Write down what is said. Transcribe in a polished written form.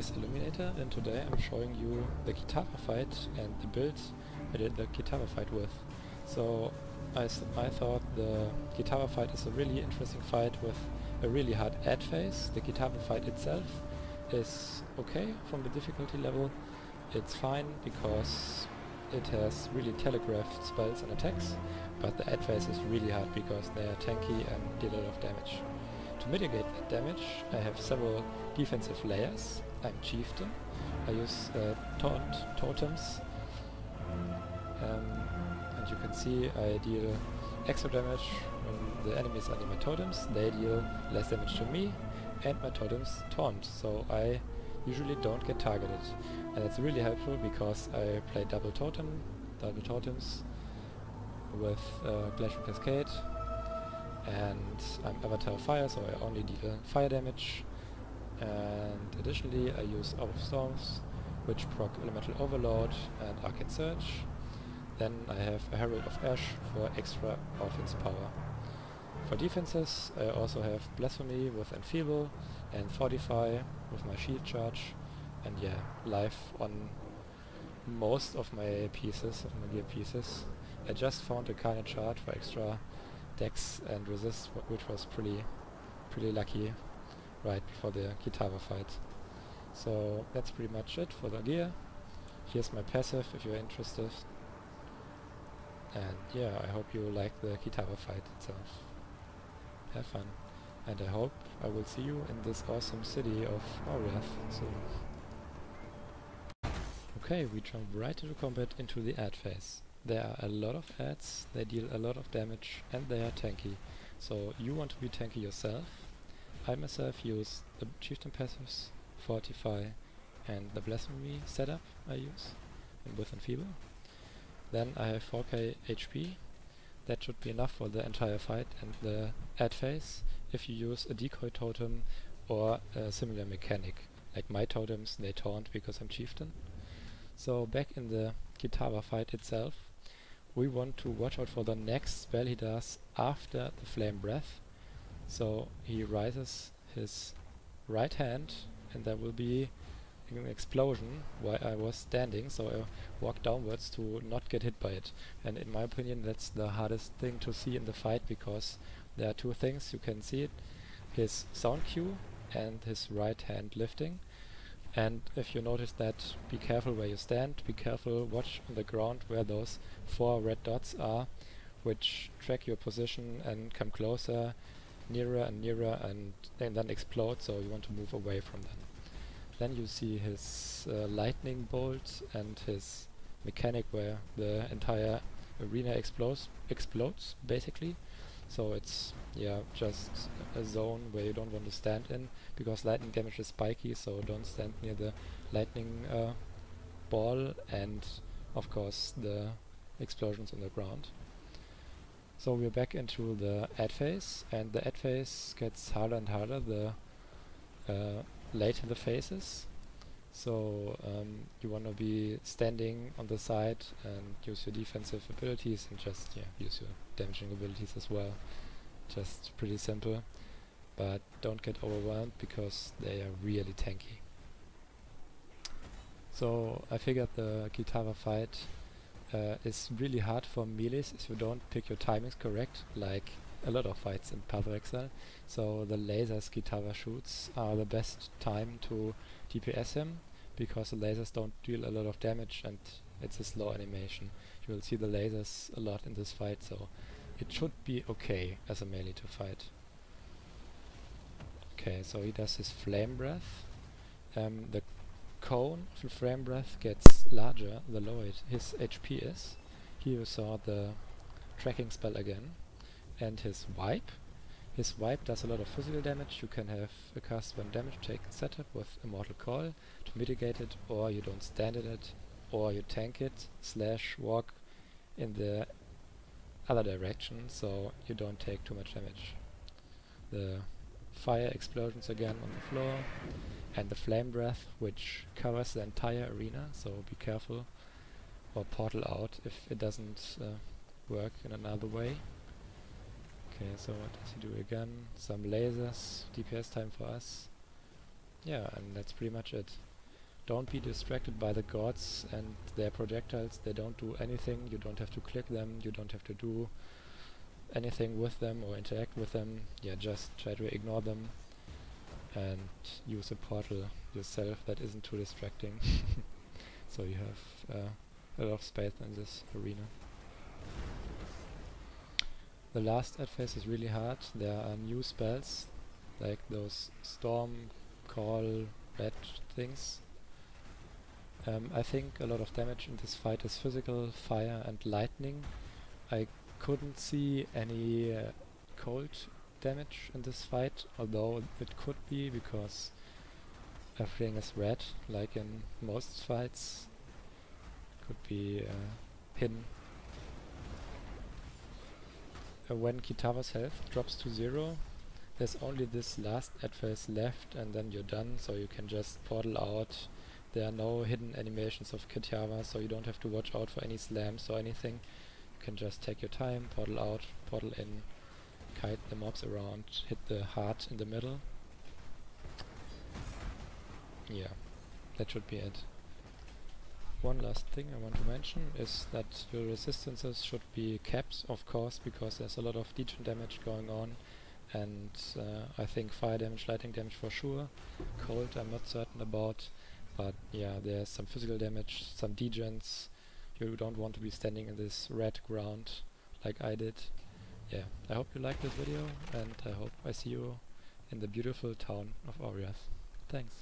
is Eluminator, and today I'm showing you the Kitava fight and the build I did the Kitava fight with. So I thought the Kitava fight is a really interesting fight with a really hard add phase. The Kitava fight itself is okay from the difficulty level. It's fine because it has really telegraphed spells and attacks, but the add phase is really hard because they are tanky and deal a lot of damage. To mitigate that damage, I have several defensive layers. I'm Chieftain. I use taunt totems, and you can see I deal extra damage when the enemies are near my totems. They deal less damage to me, and my totems taunt, so I usually don't get targeted. And it's really helpful because I play double totems with Glacial Cascade, and I'm Avatar of Fire, so I only deal fire damage. And additionally I use Out of Storms, which proc Elemental Overload and Arcane Surge. Then I have a Herald of Ash for extra offense power. For defenses I also have Blasphemy with Enfeeble and Fortify with my shield charge, and yeah, life on most of my pieces, of my gear pieces. I just found a Carnage Shard for extra dex and resist, which was pretty lucky right before the Kitava fight. So that's pretty much it for the gear. Here's my passive if you're interested. And yeah, I hope you like the Kitava fight itself. Have fun. And I hope I will see you in this awesome city of Oriath soon. Okay, we jump right into combat into the add phase. There are a lot of adds, they deal a lot of damage, and they are tanky. So you want to be tanky yourself. I myself use the Chieftain passives, Fortify, and the Blasphemy setup I use, and with Enfeeble. Then I have 4k HP. That should be enough for the entire fight and the add phase if you use a decoy totem or a similar mechanic. Like my totems, they taunt because I'm Chieftain. So back in the Kitava fight itself, we want to watch out for the next spell he does after the Flame Breath. So he raises his right hand and there will be an explosion while I was standing, so I walk downwards to not get hit by it. And in my opinion that's the hardest thing to see in the fight, because there are two things you can see it: his sound cue and his right hand lifting. And if you notice that, be careful where you stand, be careful, watch on the ground where those 4 red dots are, which track your position and come closer, nearer and nearer, and then explode, so you want to move away from them. Then you see his lightning bolt and his mechanic where the entire arena explodes basically. So it's just a zone where you don't want to stand in, because lightning damage is spiky, so don't stand near the lightning ball and of course the explosions on the ground. So we're back into the add phase, and the add phase gets harder and harder the later the phases. So you want to be standing on the side and use your defensive abilities and just use your damaging abilities as well. Just pretty simple, but don't get overwhelmed because they are really tanky. So I figured the Kitava fight is really hard for melees if you don't pick your timings correct, like a lot of fights in Path of Exile. So the lasers Kitava shoots are the best time to DPS him, because the lasers don't deal a lot of damage and it's a slow animation. You will see the lasers a lot in this fight, so it should be okay as a melee to fight. Okay, so he does his Flame Breath. The cone of the Flame Breath gets larger the lower his HP is. Here you saw the tracking spell again. And his wipe. His wipe does a lot of physical damage. You can have a cast 1 damage taken setup with Immortal Call to mitigate it, or you don't stand in it, or you tank it / walk in the other direction, so you don't take too much damage. The fire explosions again on the floor, and the Flame Breath, which covers the entire arena, so be careful, or portal out if it doesn't work in another way. Okay, so what does he do again? Some lasers, DPS time for us. Yeah, and that's pretty much it. Don't be distracted by the gods and their projectiles. They don't do anything. You don't have to click them. You don't have to do anything with them or interact with them. Yeah, just try to ignore them and use a portal yourself that isn't too distracting. So you have a lot of space in this arena. The last ad phase is really hard. There are new spells like those storm, call, red things. I think a lot of damage in this fight is physical, fire and lightning. I couldn't see any cold damage in this fight, although it could be because everything is red, like in most fights. Could be hidden. When Kitava's health drops to 0, there's only this last ad phase left and then you're done, so you can just portal out. There are no hidden animations of Kitava, so you don't have to watch out for any slams or anything. You can just take your time, portal out, portal in, kite the mobs around, hit the heart in the middle. Yeah, that should be it. One last thing I want to mention is that your resistances should be capped, of course, because there's a lot of degen damage going on, and I think fire damage, lightning damage for sure. Cold I'm not certain about, but yeah, there's some physical damage, some degens. You don't want to be standing in this red ground like I did. Yeah, I hope you liked this video, and I hope I see you in the beautiful town of Oriath. Thanks.